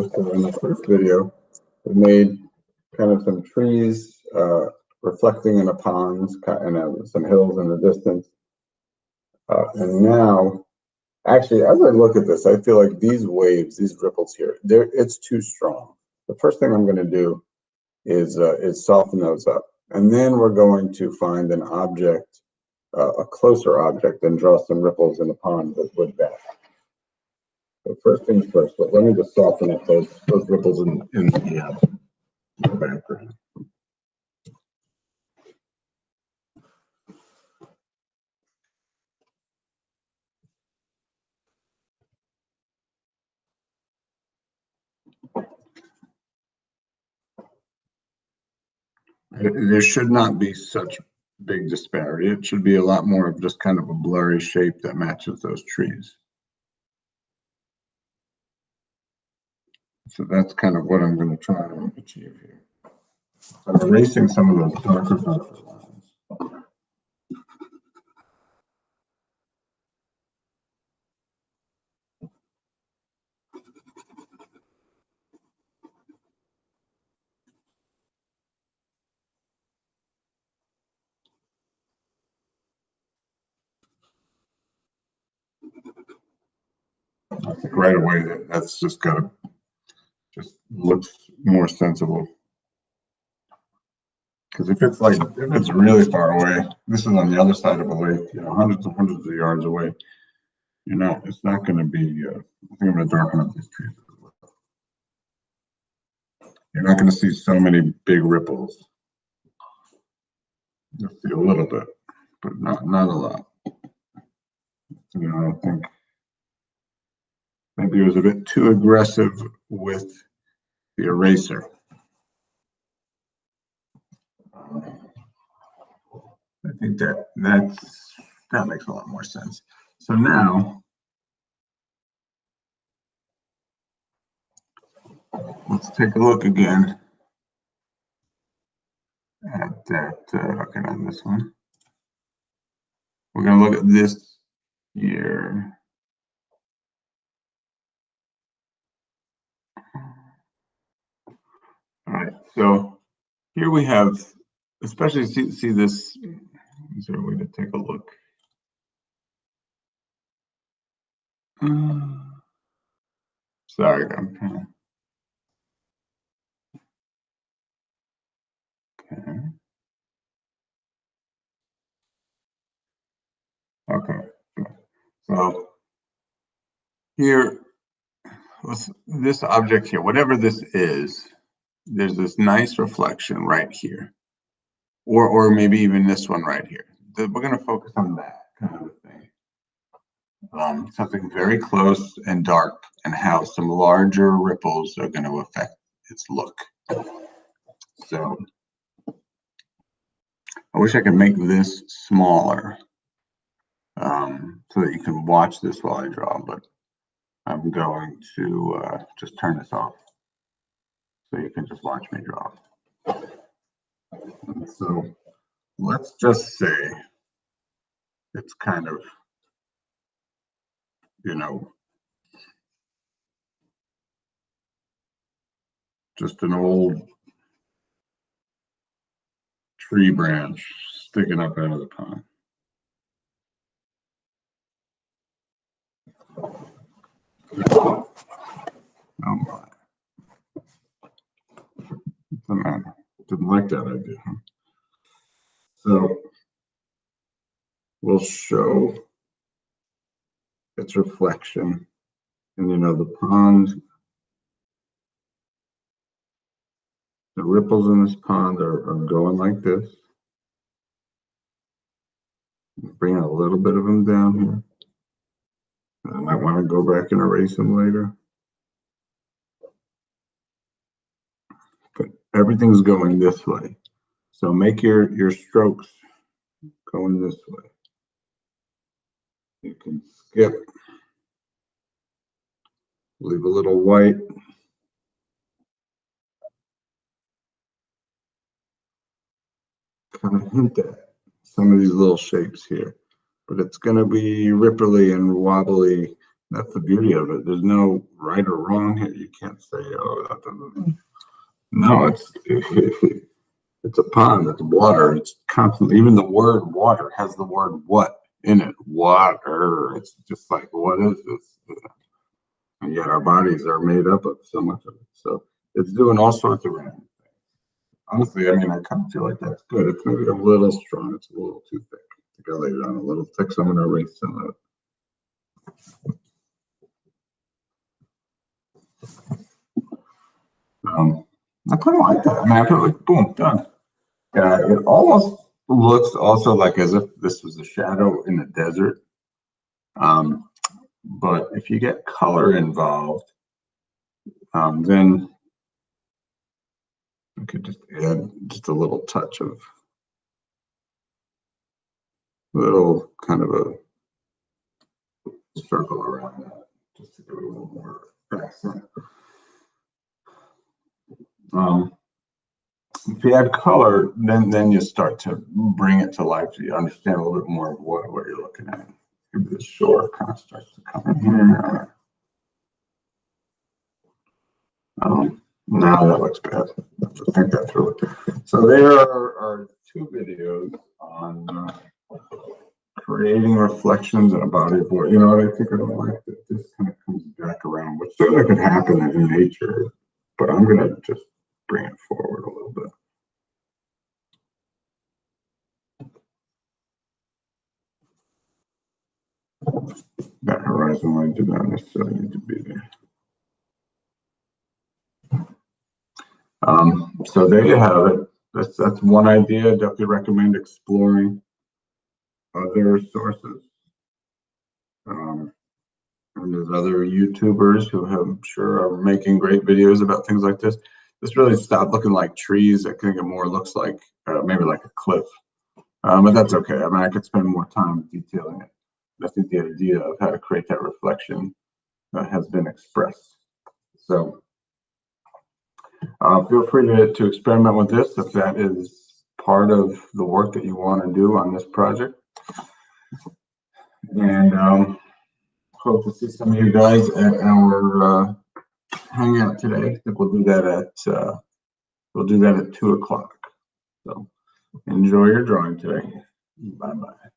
this. So in the first video, we made kind of some trees reflecting in a pond and some hills in the distance. And now, actually, as I look at this, I feel like these waves, these ripples here, it's too strong. The first thing I'm going to do is soften those up. And then we're going to find an object, a closer object, and draw some ripples in the pond with that. So first things first, but let me just soften up those ripples in the background. There should not be such big disparity. It should be a lot more of just kind of a blurry shape that matches those trees. So that's kind of what I'm going to try and achieve here. I'm erasing some of those darker lines. I think right away that's just looks more sensible. Because if it's really far away, this is on the other side of a lake, hundreds and hundreds of yards away, it's not going to be, I think I'm going to darken up these trees. You're not going to see so many big ripples. You'll see a little bit, but not a lot. I think maybe it was a bit too aggressive with the eraser. I think that makes a lot more sense. So now let's take a look again at that. Okay, on this one, we're going to look at this here. All right, so here we have, especially see this. Is there a way to take a look? Sorry, I'm kind of. Okay. So here, this object here, whatever this is, there's this nice reflection right here, or maybe even this one right here. We're going to focus on that kind of thing. Something very close and dark, and how some larger ripples are going to affect its look. So I wish I could make this smaller so that you can watch this while I draw, but I'm going to just turn this off so you can just watch me draw. So let's just say it's kind of, just an old tree branch sticking up out of the pond. Oh my. What's the matter? Didn't like that idea, huh? So we'll show its reflection. And the pond, the ripples in this pond are going like this. Bring a little bit of them down here. I might want to go back and erase them later. But everything's going this way. So make your strokes going this way. You can skip. Leave a little white. Kind of hint at some of these little shapes here. But it's going to be ripply and wobbly That's the beauty of it. There's no right or wrong here. You can't say, oh, that doesn't. No, it's a pond. It's water. It's constantly. Even the word water has the word what in it. Water. It's just like, what is this? And yet our bodies are made up of so much of it. So it's doing all sorts of random things. Honestly, I mean, I kind of feel like that's good. It's maybe a little strong. It's a little too thick. I think I laid it on a little thick, so I'm going to erase some of it. I kind of like that. I mean, I feel like, boom, done. It almost looks also like as if this was a shadow in the desert. But if you get color involved, then you could just add just a little touch of little kind of a circle around that, just to give it a little more accent. If you add color, then you start to bring it to life, so you understand a little bit more of what you're looking at. Maybe the shore kind of starts to come in here. Now that looks bad. I think that's really good. So there are two videos on creating reflections in a body of water. You know what I think of like that this kind of comes back around, which certainly could happen in nature, but I'm gonna just bring it forward a little bit. That horizon line did not necessarily need to be there. So there you have it. That's one idea. Definitely recommend exploring other sources. And there's other YouTubers who I'm sure are making great videos about things like this. This really stopped looking like trees. I think it more looks like maybe like a cliff. But that's okay. I mean, I could spend more time detailing it. I think the idea of how to create that reflection has been expressed. So feel free to experiment with this if that is part of the work that you want to do on this project. And hope to see some of you guys at our hangout today. I think we'll do that at 2 o'clock. So enjoy your drawing today. Bye bye.